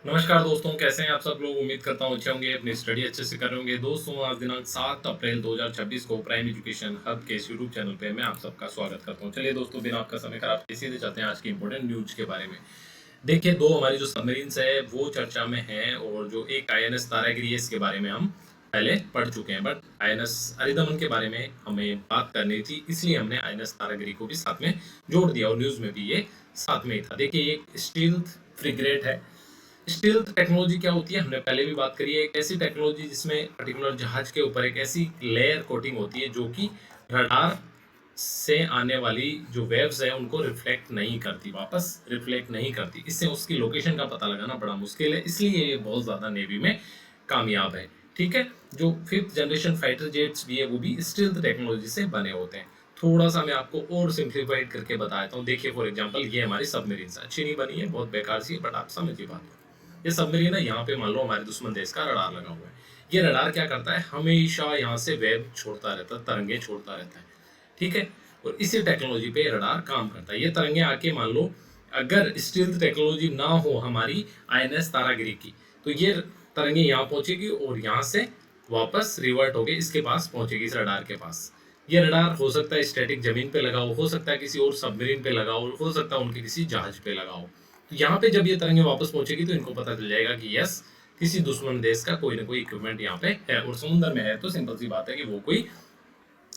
नमस्कार दोस्तों, कैसे हैं आप सब लोग। उम्मीद करता हूँ अच्छे होंगे, अपनी स्टडी अच्छे से कर रहे होंगे। दोस्तों, आज दिनांक 7 अप्रैल 2026 को प्राइम एजुकेशन हब के इस यूट्यूब चैनल पे मैं आप सबका स्वागत करता हूँ। चलिए दोस्तों, बिना आपका समय खराब किए सीधे चलते हैं आज की इंपॉर्टेंट न्यूज के बारे में। देखिए, दो हमारी जो सबमरीन्स है वो चर्चा में है, और जो एक आईएनएस तारागिरी है इसके बारे में हम पहले पढ़ चुके हैं, बट आईएनएस अरिदमन के बारे में हमें बात करनी थी, इसलिए हमने आईएनएस तारागिरी को भी साथ में जोड़ दिया और न्यूज में भी ये साथ में ही था। देखिए, ये एक स्टील्थ फ्रिगेट है। स्टील्थ टेक्नोलॉजी क्या होती है, हमने पहले भी बात करी है। एक ऐसी टेक्नोलॉजी जिसमें पर्टिकुलर जहाज के ऊपर एक ऐसी लेयर कोटिंग होती है जो कि रडार से आने वाली जो वेव्स है उनको रिफ्लेक्ट नहीं करती, वापस रिफ्लेक्ट नहीं करती। इससे उसकी लोकेशन का पता लगाना बड़ा मुश्किल है, इसलिए ये बहुत ज्यादा नेवी में कामयाब है। ठीक है, जो 5th जनरेशन फाइटर जेट्स भी है वो भी स्टील्थ टेक्नोलॉजी से बने होते हैं। थोड़ा सा मैं आपको और सिंप्लीफाइड करके बताता हूँ। देखिए, फॉर एग्जांपल, ये हमारी सबमरीन अच्छी नहीं बनी है, बहुत बेकार सी है, बट आप समझिए बात को। ये सबमरीन है, यहाँ पे मान लो हमारे दुश्मन देश का रडार लगा हुआ है। ये रडार क्या करता है, हमेशा यहाँ से वेव छोड़ता रहता है, तरंगे छोड़ता रहता है। ठीक है, और इसी टेक्नोलॉजी पे रडार काम करता है। ये तरंगे आके मान लो, अगर स्टील्थ टेक्नोलॉजी ना हो हमारी आईएनएस तारागिरी की, तो ये तरंगे यहाँ पहुंचेगी और यहाँ से वापस रिवर्ट होके इसके पास पहुंचेगी, इस रडार के पास। ये रडार हो सकता है स्टैटिक जमीन पे लगा हो सकता है किसी और सबमरीन पे लगा हो सकता है उनके किसी जहाज पे लगा हो। तो यहाँ पे जब ये तरंगे वापस पहुंचेगी तो इनको पता चल जाएगा कि यस, किसी दुश्मन देश का कोई ना कोई इक्विपमेंट यहाँ पे है, और समुद्र में है तो सिंपल सी बात है कि वो कोई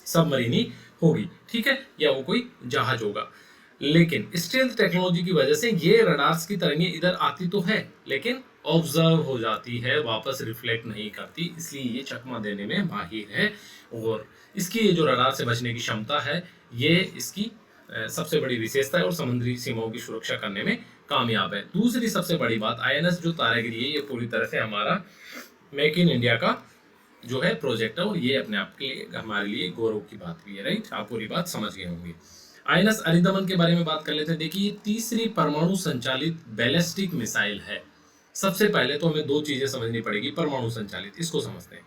सबमरीन ही होगी। ठीक है, या वो कोई जहाज होगा। लेकिन स्टील्थ टेक्नोलॉजी की वजह से ये रडार्स की तरंगे इधर आती तो है, लेकिन ऑब्जर्व हो जाती है, वापस रिफ्लेक्ट नहीं करती, इसलिए ये चकमा देने में माहिर है। और इसकी ये जो रडार से बचने की क्षमता है, ये इसकी सबसे बड़ी विशेषता है और समुद्री सीमाओं की सुरक्षा करने में कामयाब है। दूसरी सबसे बड़ी बात, आईएनएस जो तारागिरी है ये पूरी तरह से हमारा मेक इन इंडिया का जो है प्रोजेक्ट है, और ये अपने आप के लिए हमारे लिए गौरव की बात भी है। राइट, आप पूरी बात समझ गए होंगे। आईएनएस अरिदमन के बारे में बात कर लेते हैं। देखिए, ये तीसरी परमाणु संचालित बैलिस्टिक मिसाइल है। सबसे पहले तो हमें दो चीजें समझनी पड़ेगी। परमाणु संचालित, इसको समझते हैं।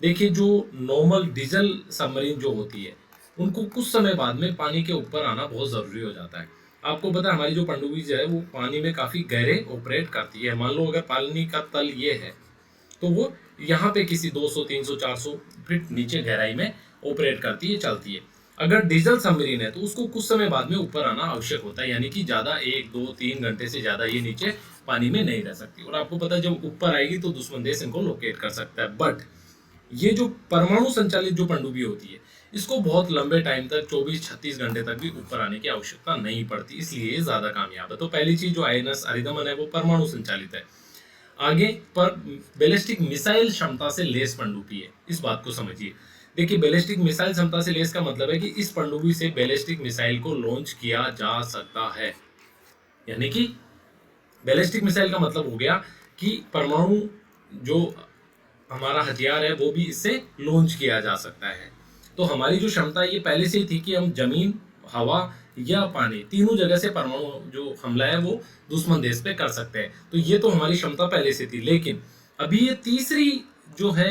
देखिए, जो नॉर्मल डीजल सबमरीन जो होती है उनको कुछ समय बाद में पानी के ऊपर आना बहुत जरूरी हो जाता है। आपको पता है, हमारी जो पनडुब्बी जो है वो पानी में काफी गहरे ऑपरेट करती है। मान लो अगर पानी का तल ये है तो वो यहाँ पे किसी 200 300 400 फीट नीचे गहराई में ऑपरेट करती है, चलती है। अगर डीजल सबमरीन है तो उसको कुछ समय बाद में ऊपर आना आवश्यक होता है, यानी कि ज्यादा 1 2 3 घंटे से ज्यादा ये नीचे पानी में नहीं रह सकती। और आपको पता है, जब ऊपर आएगी तो दुश्मन देश इनको लोकेट कर सकता है। बट ये जो परमाणु संचालित जो पनडुब्बी होती है, इसको बहुत लंबे टाइम तक 24 36 घंटे तक भी ऊपर आने की आवश्यकता नहीं पड़ती, इसलिए ये ज्यादा कामयाब है। तो पहली चीज जो आईएनएस अरिदमन है वो परमाणु संचालित है। आगे पर बैलिस्टिक मिसाइल क्षमता से लेस पनडुब्बी है, इस बात को समझिए। देखिए, बैलिस्टिक मिसाइल क्षमता से लेस का मतलब है कि इस पनडुब्बी से बैलिस्टिक मिसाइल को लॉन्च किया जा सकता है। यानी कि बैलिस्टिक मिसाइल का मतलब हो गया कि परमाणु जो हमारा हथियार है वो भी इससे लॉन्च किया जा सकता है। तो हमारी जो क्षमता ये पहले से ही थी कि हम जमीन, हवा या पानी, तीनों जगह से परमाणु जो हमला है वो दुश्मन देश पे कर सकते हैं। तो ये तो हमारी क्षमता पहले से थी, लेकिन अभी ये तीसरी जो है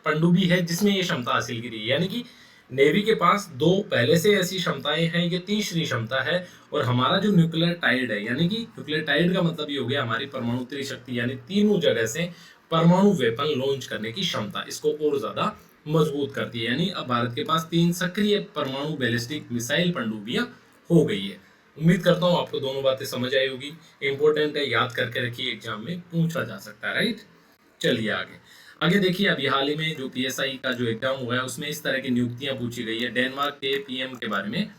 पनडुब्बी है जिसमें ये क्षमता हासिल की है। यानी कि नेवी के पास दो पहले से ऐसी क्षमताएं हैं, ये तीसरी क्षमता है। और हमारा जो न्यूक्लियर टाइड है, यानी कि न्यूक्लियर टाइड का मतलब ये हो गया हमारी परमाणु त्रिशक्ति, यानी तीनों जगह से परमाणु वेपन लॉन्च करने की क्षमता इसको और ज्यादा मजबूत करती है। यानी अब भारत के पास 3 सक्रिय परमाणु बैलिस्टिक मिसाइल पनडुब्बियां हो गई है। उम्मीद करता हूं आपको दोनों बातें समझ आई होगी। इंपॉर्टेंट है, याद करके रखिए, एग्जाम में पूछा जा सकता है। राइट, चलिए आगे। आगे देखिए, अभी हाल ही में जो पीएसआई का जो एग्जाम हुआ है उसमें इस तरह की नियुक्तियां पूछी गई है। डेनमार्क के पीएम के बारे में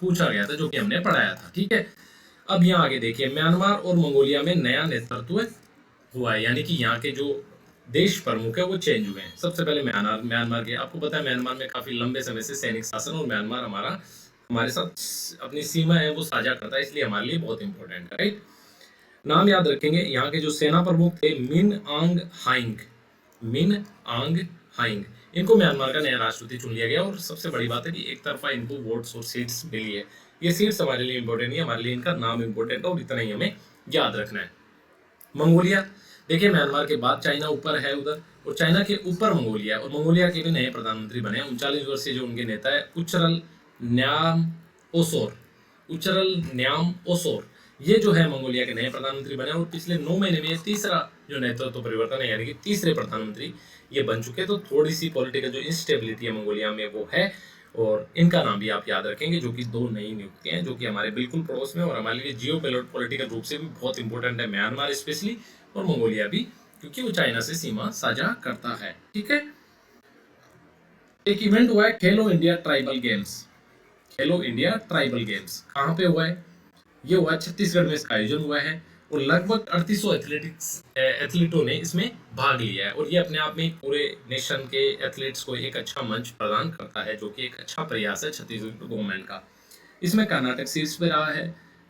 पूछा गया था, जो कि हमने पढ़ाया था। ठीक है, अब यहाँ आगे देखिए, म्यांमार और मंगोलिया में नया नेतृत्व हुआ है, यानी कि यहाँ के जो देश प्रमुख है वो चेंज हुए हैं। सबसे पहले म्यांमार के, आपको पता है म्यांमार में काफी लंबे समय से सैनिक शासन, और म्यांमार हमारे साथ अपनी सीमा है वो साझा करता है, इसलिए हमारे लिए बहुत इंपॉर्टेंट है। राइट, नाम याद रखेंगे। यहाँ के जो सेना प्रमुख थे मिन आंग हाइंग, मिन आंग हाइंग, इनको म्यांमार का नया राष्ट्रपति चुन लिया गया। और सबसे बड़ी बात है कि एक तरफा इनको वोट्स और सीट्स मिली है। ये सीट्स हमारे लिए इंपॉर्टेंट नहीं है, हमारे लिए इनका नाम इंपॉर्टेंट है, और इतना ही हमें याद रखना है। मंगोलिया, देखिए म्यांमार के बाद चाइना ऊपर है उधर, और चाइना के ऊपर मंगोलिया, और मंगोलिया के भी नए प्रधानमंत्री बने। 39 वर्षीय जो उनके नेता है उच्चरल न्याम ओसोर, उच्चरल न्याम ओसोर, ये जो है मंगोलिया के नए प्रधानमंत्री बने और पिछले 9 महीने में ये तीसरा जो नेतृत्व परिवर्तन है, यानी कि तीसरे प्रधानमंत्री ये बन चुके। तो थोड़ी सी पॉलिटिकल जो इंस्टेबिलिटी है मंगोलिया में वो है, और इनका नाम भी आप याद रखेंगे, जो कि 2 नई नियुक्तियां हैं जो कि हमारे बिल्कुल पड़ोस में और हमारे लिए जियो पॉलिटिकल रूप से भी बहुत इंपॉर्टेंट है। म्यांमार स्पेशली और मंगोलिया भी, क्योंकि वो चाइना से सीमा साझा करता है। ठीक है, एक इवेंट हुआ है खेलो इंडिया ट्राइबल गेम्स। खेलो इंडिया ट्राइबल गेम्स कहाँ पे हुआ है? ये हुआ छत्तीसगढ़ में, इसका आयोजन हुआ है और लगभग 3800 एथलीटों ने इसमें भाग लिया है। और ये अपने आप में पूरे नेशन के एथलीट्स को एक अच्छा मंच प्रदान करता है, जो कि एक अच्छा प्रयास है छत्तीसगढ़ गवर्नमेंट का। इसमें कर्नाटक शीर्ष पे रहा है।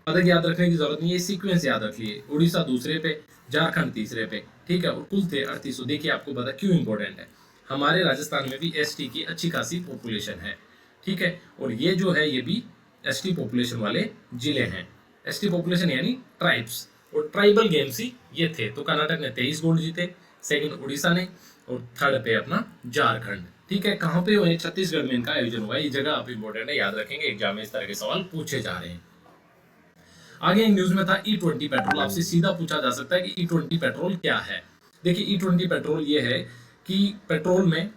पदक याद रखने की जरूरत नहीं है, सीक्वेंस याद रख लिए। उड़ीसा दूसरे पे, झारखंड तीसरे पे। ठीक है, और कुल थे 3800। देखिए आपको पता क्यों इंपॉर्टेंट है, हमारे राजस्थान में भी एसटी की अच्छी खासी पॉपुलेशन है। ठीक है, और ये जो है ये भी एसटी पॉपुलेशन वाले जिले हैं। एसटी पॉपुलेशन यानी ट्राइब्स, और ट्राइबल गेम्स ही ये थे। तो कर्नाटक ने 23 गोल्ड जीते, सेकंड उड़ीसा ने, और थर्ड पे अपना झारखंड। ठीक है, कहाँ पे हुए? छत्तीसगढ़ में इनका आयोजन हुआ। ये जगह आप इंपॉर्टेंट है, याद रखेंगे, एग्जाम में इस तरह के सवाल पूछे जा रहे हैं। आगे एक न्यूज में था E20 पेट्रोल। आपसे सीधा पूछा जा सकता है कि E20 पेट्रोल क्या है। देखिए E20 पेट्रोल ये है कि पेट्रोल में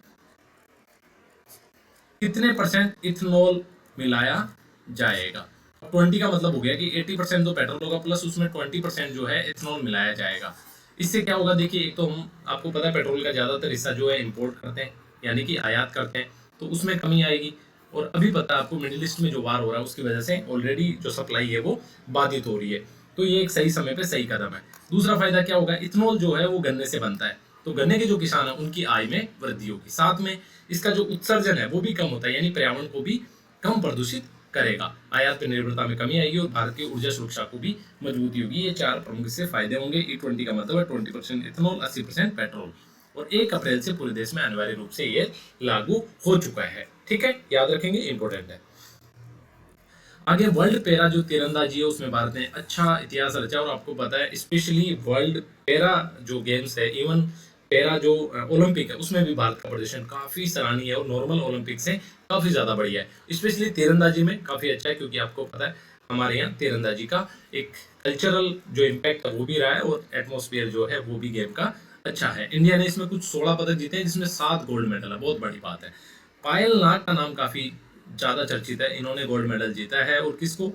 कितने % इथेनॉल मिलाया जाएगा। 20 का मतलब हो गया कि 80% तो पेट्रोल होगा, प्लस उसमें 20% जो है इथेनॉल मिलाया जाएगा। इससे क्या होगा? देखिए, एक तो हम, आपको पता है पेट्रोल का ज्यादातर हिस्सा जो है इंपोर्ट करते हैं, यानी कि आयात करते हैं, तो उसमें कमी आएगी। और अभी पता है आपको, मिडिल ईस्ट में जो वार हो रहा है उसकी वजह से ऑलरेडी जो सप्लाई है वो बाधित हो रही है। तो ये एक सही समय पे सही कदम है। दूसरा फायदा क्या होगा? इथेनॉल जो है वो गन्ने से बनता है, तो गन्ने के जो किसान है उनकी आय में वृद्धि होगी। साथ में इसका जो उत्सर्जन है वो भी कम होता है, यानी पर्यावरण को भी कम प्रदूषित करेगा। आयात पर निर्भरता में कमी आएगी और भारत की ऊर्जा सुरक्षा को भी मजबूती होगी। ये 4 प्रमुख इससे फायदे होंगे। E20 का मतलब है 20% इथेनॉल, 80% पेट्रोल, और 1 अप्रैल से पूरे देश में अनिवार्य रूप से ये लागू हो चुका है। ठीक है, याद रखेंगे, इंपॉर्टेंट है। आगे वर्ल्ड पैरा जो तीरंदाजी है उसमें भारत ने अच्छा इतिहास रचा, और आपको पता है स्पेशली वर्ल्ड पैरा जो गेम्स है, इवन पैरा जो ओलंपिक है, उसमें भी भारत का प्रदर्शन काफी सराहनीय है और नॉर्मल ओलंपिक से काफी ज्यादा बढ़िया है। स्पेशली तीरंदाजी में काफी अच्छा है, क्योंकि आपको पता है हमारे यहाँ तीरंदाजी का एक कल्चरल जो इम्पैक्ट है वो भी रहा है, और एटमोस्फियर जो है वो भी गेम का अच्छा है। इंडिया ने इसमें कुछ 16 पदक जीते हैं, जिसमें 7 गोल्ड मेडल है, बहुत बड़ी बात है। पायल नाग का नाम काफी ज्यादा चर्चित है, इन्होंने गोल्ड मेडल जीता है। और किसको?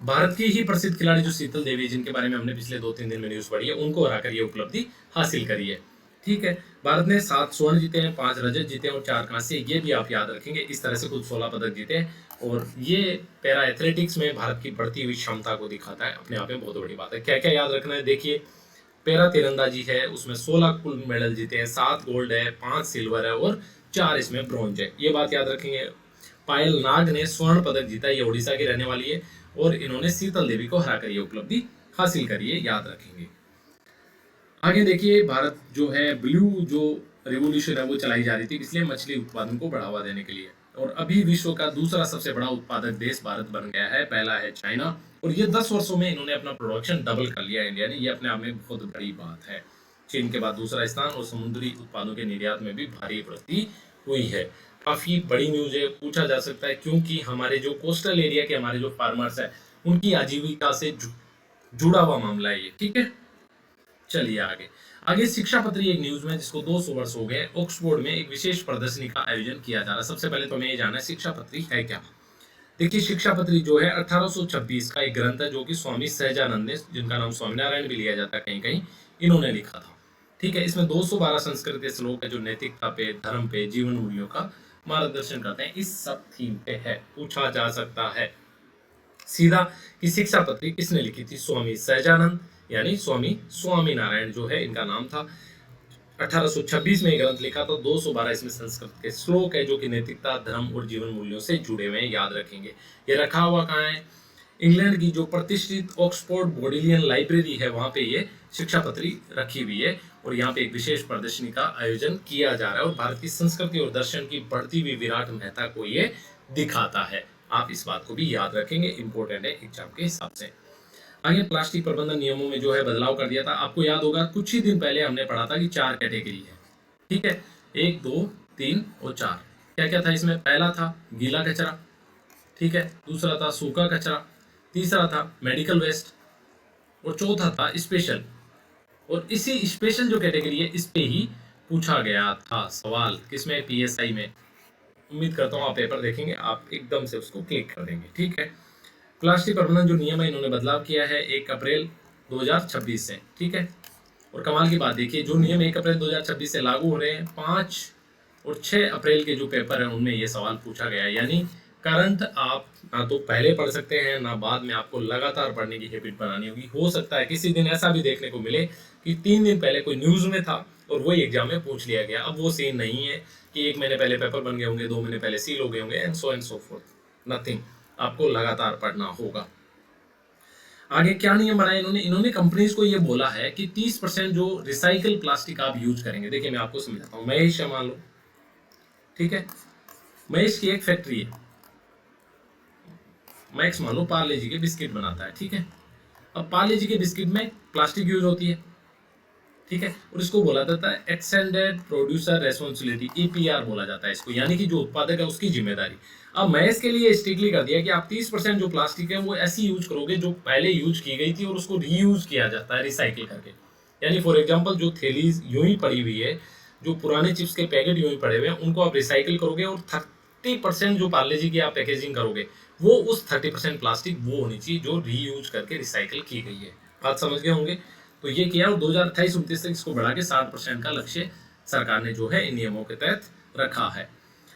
भारत की ही प्रसिद्ध खिलाड़ी जो शीतल देवी, जिनके बारे में हमने पिछले 2-3 दिन में न्यूज पढ़ी है, उनको हराकर ये उपलब्धि हासिल करी है। ठीक है, भारत ने 7 स्वर्ण जीते हैं, 5 रजत जीते हैं और 4 कांस्य। ये भी आप याद रखेंगे। इस तरह से कुल 16 पदक जीते हैं, और ये पैरा एथलेटिक्स में भारत की बढ़ती हुई क्षमता को दिखाता है। अपने आप में बहुत बड़ी बात है। क्या क्या याद रखना है? देखिए, पैरा तीरंदाजी है, उसमें 16 कुल मेडल जीते हैं, 7 गोल्ड है, 5 सिल्वर है और 4 इसमें ब्रॉन्ज है। ये बात याद रखेंगे। पायल नाग ने स्वर्ण पदक जीता, ये उड़ीसा की रहने वाली है, और इन्होंने शीतल देवी को हराकर ये उपलब्धि हासिल करी है, याद रखेंगे। आगे देखिए, भारत जो है ब्लू जो रिवोल्यूशन है वो चलाई जा रही थी, इसलिए मछली उत्पादन को बढ़ावा देने के लिए। और अभी विश्व का दूसरा सबसे बड़ा उत्पादक देश भारत बन गया है, पहला है चाइना, और ये 10 वर्षों में इन्होंने अपना प्रोडक्शन डबल कर लिया इंडिया ने। ये अपने आप में बहुत बड़ी बात है। चीन के बाद दूसरा स्थान, और समुद्री उत्पादों के निर्यात में भी भारी वृद्धि हुई है। काफी बड़ी न्यूज है, पूछा जा सकता है, क्योंकि हमारे जो कोस्टल एरिया के हमारे जो फार्मर्स है उनकी आजीविका से जुड़ा हुआ मामला है ये। ठीक है, चलिए आगे। आगे शिक्षा पत्री एक न्यूज में, जिसको 200 वर्ष हो गए, ऑक्सफोर्ड में एक विशेष प्रदर्शनी का आयोजन किया जा रहा है। सबसे पहले तो हमें ये जानना है शिक्षा पत्री है क्या। देखिए, शिक्षा पत्री जो है 1826 का एक ग्रंथ है, जो कि स्वामी सहजानंद ने, जिनका नाम स्वामीनारायण भी लिया जाता है कहीं कहीं, इन्होंने लिखा था। ठीक है, इसमें 212 संस्कृत के श्लोक है जो नैतिकता पे, धर्म पे, जीवन मूल्यों का मार्गदर्शन करते हैं। इस सब थीम पे है। पूछा जा सकता है सीधा कि शिक्षा पत्री किसने लिखी थी? स्वामी सहजानंद, यानी स्वामी स्वामीनारायण जो है इनका नाम था। 1826 में ग्रंथ लिखा था। 212 इसमें संस्कृत के श्लोक है, जो कि नैतिकता, धर्म और जीवन मूल्यों से जुड़े हुए हैं, याद रखेंगे। ये रखा हुआ कहाँ है? इंग्लैंड की जो प्रतिष्ठित ऑक्सफोर्ड बोडेलियन लाइब्रेरी है, वहां पे ये शिक्षा पत्री रखी हुई है, और यहाँ पे एक विशेष प्रदर्शनी का आयोजन किया जा रहा है, और भारत की संस्कृति और दर्शन की बढ़ती हुई विराट महत्ता को ये दिखाता है। आप इस बात को भी याद रखेंगे, इंपॉर्टेंट है एग्जाम के हिसाब से। आगे प्लास्टिक प्रबंधन नियमों में जो है बदलाव कर दिया था। आपको याद होगा कुछ ही दिन पहले हमने पढ़ा था कि 4 कैटेगरी है। ठीक है, 1, 2, 3 और 4। क्या क्या था इसमें? पहला था गीला कचरा, ठीक है, दूसरा था सूखा कचरा, तीसरा था मेडिकल वेस्ट, और चौथा था स्पेशल। और इसी स्पेशल जो कैटेगरी है इस पे ही पूछा गया था सवाल, किसमें, पीएसआई में। उम्मीद करता हूँ आप पेपर देखेंगे, आप एकदम से उसको क्लिक कर देंगे। ठीक है, प्लास्टिक प्रबंधन जो नियम है इन्होंने बदलाव किया है 1 अप्रैल 2026 से। ठीक है, और कमाल की बात देखिए, जो नियम 1 अप्रैल 2026 से लागू हो रहे हैं, 5 और 6 अप्रैल के जो पेपर हैं उनमें ये सवाल पूछा गया है। यानी करंट आप ना तो पहले पढ़ सकते हैं ना बाद में, आपको लगातार पढ़ने की हैबिट बनानी होगी। हो सकता है किसी दिन ऐसा भी देखने को मिले कि 3 दिन पहले कोई न्यूज में था और वही एग्जाम में पूछ लिया गया। अब वो सीन नहीं है कि 1 महीने पहले पेपर बन गए होंगे, 2 महीने पहले सील हो गए होंगे, एंड सो फोर्थ, नथिंग। आपको लगातार पढ़ना होगा। आगे क्या नियम बनाए इन्होंने कंपनीज को ये बोला है कि 30% जो रिसाइकल प्लास्टिक आप यूज करेंगे। देखिए मैं आपको समझाता हूँ। महेश मान लो, ठीक है, महेश की एक फैक्ट्री है, मैक्स मान लो पार्ले जी के बिस्किट बनाता है। ठीक है, अब पार्ले जी के बिस्किट में प्लास्टिक यूज होती है। ठीक है, और इसको बोला जाता है एक्सटेंडेड प्रोड्यूसर रेस्पॉन्सिबिलिटी, ईपीआर बोला जाता है इसको, यानी कि जो उत्पादक है उसकी जिम्मेदारी। अब मैं इसके लिए स्ट्रिक्टली कर दिया कि आप 30% जो प्लास्टिक है वो ऐसी यूज करोगे जो पहले यूज की गई थी और उसको रीयूज किया जाता है रिसाइकिल करके। यानी फॉर एग्जाम्पल जो थैली यूं ही पड़ी हुई है, जो पुराने चिप्स के पैकेट यूं ही पड़े हुए हैं, उनको आप रिसाइकिल करोगे और 30% जो पार्ले जी की आप पैकेजिंग करोगे वो उस 30% प्लास्टिक वो होनी चाहिए जो रीयूज करके रिसाइकिल की गई है। बात समझ गए होंगे। तो ये किया और 2028-29 तक इसको बढ़ा के 60% का लक्ष्य सरकार ने जो है इन नियमों के तहत रखा है।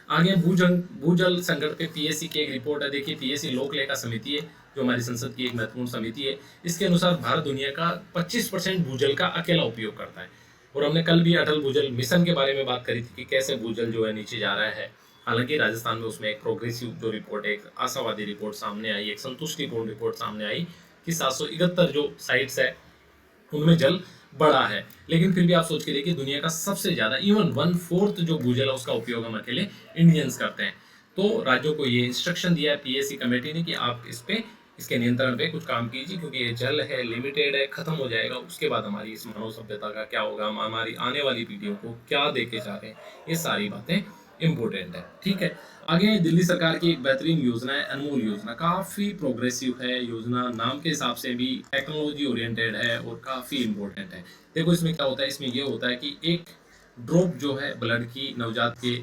आगे भूजल संकट पे पीएससी की एक रिपोर्ट है। देखिए पीएससी लोक लेखा समिति है जो हमारी संसद की एक महत्वपूर्ण समिति है। इसके अनुसार भारत दुनिया का 25% भूजल का अकेला उपयोग करता है। और हमने कल भी अटल भूजल मिशन के बारे में बात करी थी कि कैसे भूजल जो है नीचे जा रहा है। हालांकि राजस्थान में उसमें एक प्रोग्रेसिव जो रिपोर्ट है, एक आशावादी रिपोर्ट सामने आई, एक संतुष्टिपूर्ण रिपोर्ट सामने आई कि 771 जो साइट्स है उनमें जल बढ़ा है। लेकिन फिर भी आप सोच के देखिए, दुनिया का सबसे ज्यादा इवन 1/4 जो भूजल है उसका उपयोग हम अकेले इंडियंस करते हैं। तो राज्यों को ये इंस्ट्रक्शन दिया है पीएससी कमेटी ने कि आप इस पे, इसके नियंत्रण पे कुछ काम कीजिए, क्योंकि ये जल है, लिमिटेड है, खत्म हो जाएगा। उसके बाद हमारी इस मानव सभ्यता का क्या होगा, हम हमारी आने वाली पीढ़ियों को क्या देके जा रहे हैं, ये सारी बातें इम्पोर्टेंट है। ठीक है, आगे दिल्ली सरकार की एक बेहतरीन योजना है अनमोल योजना। काफी प्रोग्रेसिव है योजना, नाम के हिसाब से भी टेक्नोलॉजी ओरिएंटेड है और काफी इंपॉर्टेंट है। देखो इसमें क्या होता है, इसमें ये होता है कि एक ड्रॉप जो है ब्लड की नवजात के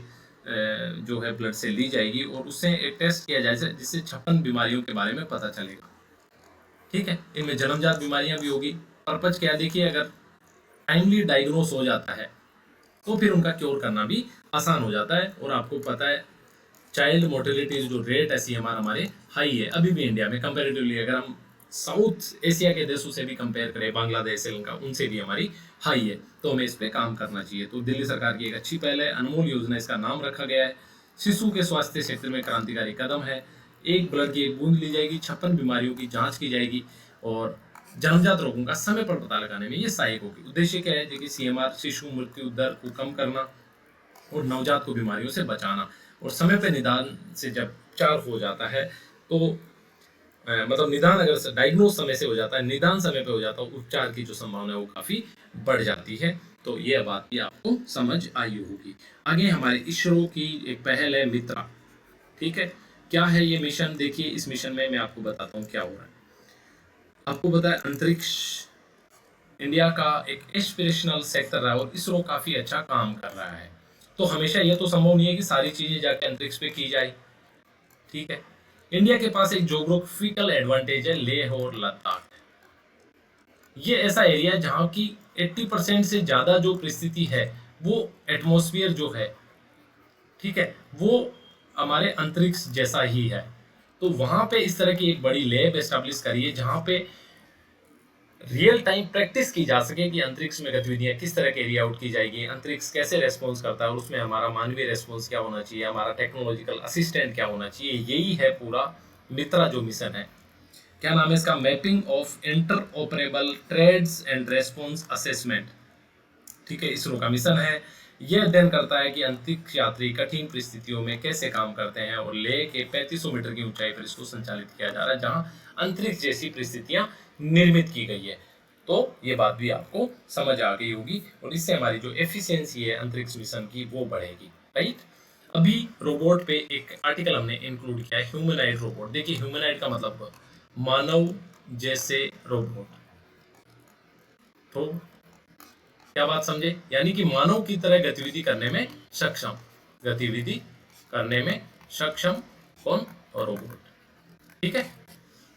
जो है ब्लड से ली जाएगी और उससे एक टेस्ट किया जाएगा जिससे 56 बीमारियों के बारे में पता चलेगा। ठीक है, इनमें जन्मजात बीमारियां भी होगी। पर्पज क्या, देखिए अगर टाइमली डायग्नोस हो जाता है तो फिर उनका क्योर करना भी आसान हो जाता है। और आपको पता है चाइल्ड मोर्टेलिटी जो रेट है सीएमआर हमारे हाई है अभी भी इंडिया में कंपैरेटिवली। अगर हम साउथ एशिया के देशों से भी कंपेयर करें, बांग्लादेश, श्रीलंका, उनसे भी हमारी हाई है। तो हमें इस पे काम करना चाहिए। तो दिल्ली सरकार की एक अच्छी पहल है, अनमोल योजना इसका नाम रखा गया है। शिशु के स्वास्थ्य क्षेत्र में क्रांतिकारी कदम है। एक ब्लड की एक बूंद ली जाएगी, 56 बीमारियों की जांच की जाएगी और जन्मजात रोगों का समय पर पता लगाने में ये सहायक होगी। उद्देश्य क्या है, देखिए सीएमआर शिशु मृत्यु दर को कम करना और नवजात को बीमारियों से बचाना। और समय पे निदान से जब उपचार हो जाता है तो मतलब निदान अगर डायग्नोज समय से हो जाता है, निदान समय पे हो जाता है, उपचार की जो संभावना है वो काफी बढ़ जाती है। तो ये बात भी आपको समझ आई होगी। आगे हमारे इसरो की एक पहल है मित्रा। ठीक है, क्या है ये मिशन, देखिए इस मिशन में मैं आपको बताता हूँ क्या हो रहा है। आपको पता है अंतरिक्ष इंडिया का एक एस्पिरेशनल सेक्टर रहा है और इसरो काफी अच्छा काम कर रहा है। तो हमेशा ये तो संभव नहीं है कि सारी चीजें जाके अंतरिक्ष पे की जाए। ठीक है, इंडिया के पास एक जोग्राफिकल एडवांटेज है, लेह और लद्दाख। ये ऐसा एरिया है जहाँ की 80% से ज्यादा जो परिस्थिति है वो एटमॉस्फेयर जो है, ठीक है, वो हमारे अंतरिक्ष जैसा ही है। तो वहां पे इस तरह की एक बड़ी लैब एस्टेब्लिश करिए जहां पे रियल टाइम प्रैक्टिस की जा सके कि अंतरिक्ष में गतिविधियां किस तरह कैरी आउट की जाएगी, अंतरिक्ष कैसे रेस्पॉन्स करता है और उसमें हमारा मानवीय रेस्पॉन्स क्या होना चाहिए, हमारा टेक्नोलॉजिकल असिस्टेंट क्या होना चाहिए। यही है पूरा मित्रा जो मिशन है। क्या नाम है इसका, mapping of interoperable trades and response assessment. ठीक है, इसरो का मिशन है। यह अध्ययन करता है कि अंतरिक्ष यात्री कठिन परिस्थितियों में कैसे काम करते हैं और लेह के 3500 मीटर की ऊंचाई पर इसको संचालित किया जा रहा है जहां अंतरिक्ष जैसी परिस्थितियां निर्मित की गई है। तो ये बात भी आपको समझ आ गई होगी और इससे हमारी जो एफिशिएंसी है अंतरिक्ष मिशन की वो बढ़ेगी। राइट, अभी रोबोट पे एक आर्टिकल हमने इंक्लूड किया है, ह्यूमनाइड रोबोट। देखिए ह्यूमनाइड का मतलब मानव जैसे रोबोट। तो क्या बात समझे? यानी कि मानव की तरह गतिविधि करने में सक्षम, गतिविधि करने में सक्षम कौन? रोबोट। ठीक है,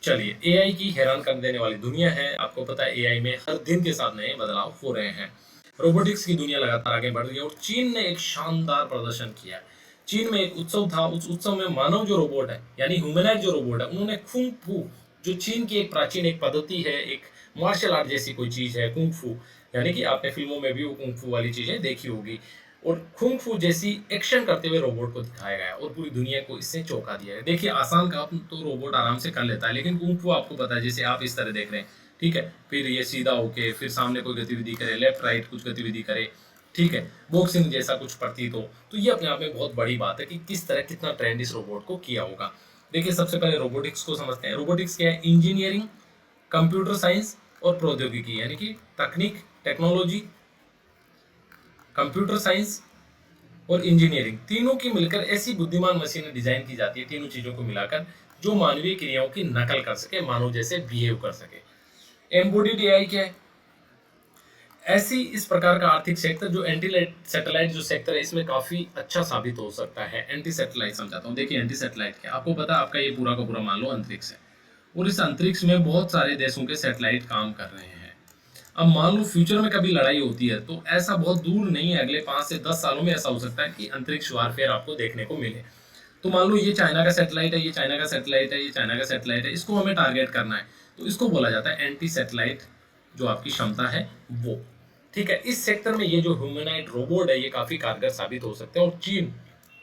चलिए एआई की हैरान कर देने वाली दुनिया है। आपको पता है एआई में हर दिन के साथ नए बदलाव हो रहे हैं। रोबोटिक्स की दुनिया लगातार आगे बढ़ रही है और चीन ने एक शानदार प्रदर्शन किया है। चीन में एक उत्सव था, उस उत्सव में मानव जो रोबोट है यानी ह्यूमनाइड जो रोबोट है, उन्होंने कुंग फू, जो चीन की एक प्राचीन एक पद्धति है, एक मार्शल आर्ट जैसी कोई चीज है कुंग फू, यानी कि आपने फिल्मों में भी वो कुंग फू वाली चीजें देखी होगी, और कुंग फू जैसी एक्शन करते हुए रोबोट को दिखाया गया और पूरी दुनिया को इससे चौंका दिया है। देखिए आसान काम तो रोबोट आराम से कर लेता है, लेकिन कुंग फू आपको पता है जैसे आप इस तरह देख रहे हैं, ठीक है, फिर ये सीधा होके फिर सामने कोई गतिविधि करे, लेफ्ट राइट कुछ गतिविधि करे, ठीक है, बॉक्सिंग जैसा कुछ प्रतीत हो, तो ये अपने आप में बहुत बड़ी बात है कि किस तरह कितना ट्रेंड इस रोबोट को किया होगा। देखिए सबसे पहले रोबोटिक्स को समझते हैं। रोबोटिक्स क्या है? इंजीनियरिंग, कंप्यूटर साइंस और प्रौद्योगिकी, यानी कि तकनीक, टेक्नोलॉजी, कंप्यूटर साइंस और इंजीनियरिंग तीनों की मिलकर ऐसी बुद्धिमान मशीनें डिजाइन की जाती है, तीनों चीजों को मिलाकर, जो मानवीय क्रियाओं की नकल कर सके, मानव जैसे बिहेव कर सके। एम्बोडिड एआई क्या है? ऐसी इस प्रकार का आर्थिक सेक्टर जो एंटी सैटेलाइट जो सेक्टर है, इसमें काफी अच्छा साबित हो सकता है। एंटी सैटेलाइट समझाता हूँ। देखिए एंटी सैटेलाइट क्या, आपको पता है आपका ये पूरा का पूरा मान लो अंतरिक्ष है, और इस अंतरिक्ष में बहुत सारे देशों के सैटेलाइट काम कर रहे हैं। अब मान लो फ्यूचर में कभी लड़ाई होती है, तो ऐसा बहुत दूर नहीं है, अगले 5 से 10 सालों में ऐसा हो सकता है कि अंतरिक्ष वारफेयर आपको देखने को मिले। तो मान लो ये चाइना का सैटेलाइट है, ये चाइना का सैटेलाइट है, ये चाइना का सैटेलाइट है, इसको हमें टारगेट करना है, तो इसको बोला जाता है एंटी सैटेलाइट जो आपकी क्षमता है वो। ठीक है, इस सेक्टर में ये जो ह्यूमनाइड रोबोट है ये काफी कारगर साबित हो सकते हैं। और चीन,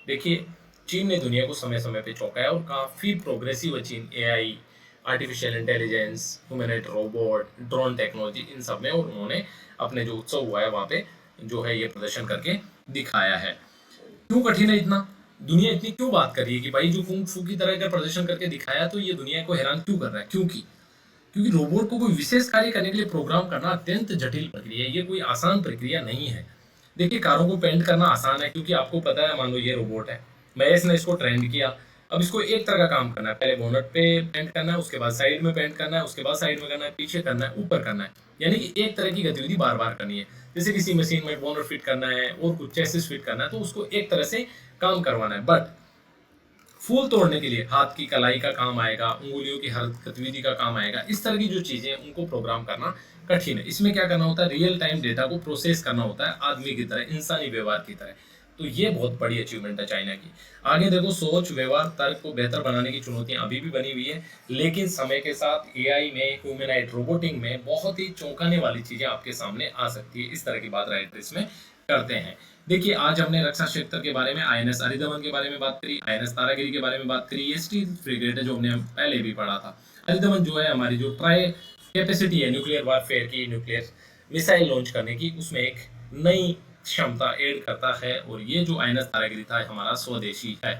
देखिए चीन ने दुनिया को समय समय पे चौंकाया और काफी प्रोग्रेसिव है चीन, AI, artificial intelligence, humanoid robot, drone technology, इन सब में, और उन्होंने अपने जो उत्सव हुआ है वहां पे जो है ये प्रदर्शन करके दिखाया है। क्यों कठिन है इतना? दुनिया इतनी क्यों बात कर रही है कि भाई जो कुंग फू की तरह का प्रदर्शन करके दिखाया, तो ये दुनिया को हैरान क्यों कर रहा है? क्योंकि रोबोट को कोई विशेष कार्य करने के लिए प्रोग्राम करना अत्यंत जटिल प्रक्रिया है, ये कोई आसान प्रक्रिया नहीं है। देखिए कारों को पेंट करना आसान है, क्योंकि आपको पता है, मान लो ये रोबोट है, महेश ने इसको ट्रेंड किया, अब इसको एक तरह का काम करना है, पहले बोनट पे पेंट करना है, उसके बाद साइड में पेंट करना है, उसके बाद साइड में करना है, पीछे करना है, ऊपर करना है, यानी कि एक तरह की गतिविधि बार बार करनी है। जैसे किसी मशीन में बोनट फिट करना है और कुछ चेसिस फिट करना है, तो उसको एक तरह से काम करवाना है। बट फूल तोड़ने के लिए हाथ की कलाई का काम आएगा, उंगलियों की हर गतिविधि का काम आएगा, इस तरह की जो चीजें उनको प्रोग्राम करना कठिन है। इसमें क्या करना होता है? रियल टाइम डेटा को प्रोसेस करना होता है, आदमी की तरह, इंसानी व्यवहार की तरह। तो ये बहुत बड़ी अचीवमेंट है चाइना की। आगे देखो, सोच, व्यवहार, तर्क को बेहतर बनाने की चुनौतियां अभी भी बनी हुई है, लेकिन समय के साथ एआई में, ह्यूमनाइड रोबोटिंग में बहुत ही चौंकाने वाली चीजें आपके सामने आ सकती है। इस तरह की बात राइटर्स में करते हैं। देखिए आज हमने रक्षा क्षेत्र के बारे में, आईएनएस हरिदमन के बारे में बात करी, आईएनएस तारागिरी के बारे में बात करी, ये स्टील फ्रिगेट है जो हमने पहले भी पढ़ा था। हरिदमन जो है हमारी जो ट्राई कैपेसिटी है न्यूक्लियर वारफेयर की, न्यूक्लियर मिसाइल लॉन्च करने की, उसमें एक नई क्षमता ऐड करता है, और ये जो आईएनएस तारागिरी था हमारा स्वदेशी है।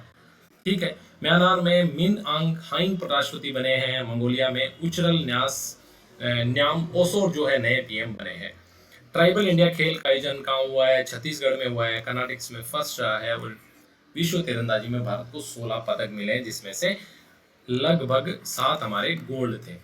ठीक है, म्यांमार में मिन आंग हाइंग राष्ट्रपति बने हैं, मंगोलिया में उचरल न्याम ओसोर जो है नए पीएम बने हैं। ट्राइबल इंडिया खेल का आयोजन कहाँ हुआ है? छत्तीसगढ़ में हुआ है, कर्नाटक में फर्स्ट रहा है, और विश्व तीरंदाजी में भारत को 16 पदक मिले, जिसमें से लगभग 7 हमारे गोल्ड थे,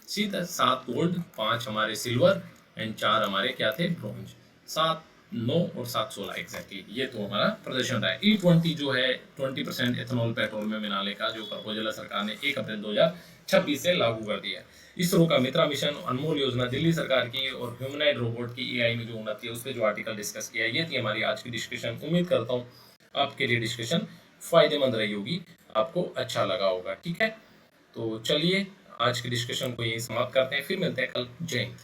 सीधा 7 गोल्ड, 5 हमारे सिल्वर एंड 4 हमारे क्या थे? ब्रॉन्ज। 7, 9 और 7, 16 एग्जैक्टली, ये तो हमारा प्रदर्शन रहा है। E20 जो है 20% एथेनॉल पेट्रोल में मिलाने का जो प्रपोजल है, सरकार ने 1 अप्रैल 2026 से लागू कर दिया है। इसरो का मित्रा मिशन, अनमोल योजना दिल्ली सरकार की, और ह्यूमनाइड रोबोट की एआई में जो उन्नति है उस पर जो आर्टिकल डिस्कस किया है, ये थी हमारी आज की डिस्कशन। उम्मीद करता हूँ आपके लिए डिस्कशन फायदेमंद रही होगी, आपको अच्छा लगा होगा। ठीक है, तो चलिए आज की डिस्कशन को यहीं समाप्त करते हैं, फिर मिलते हैं कल। जय हिंद।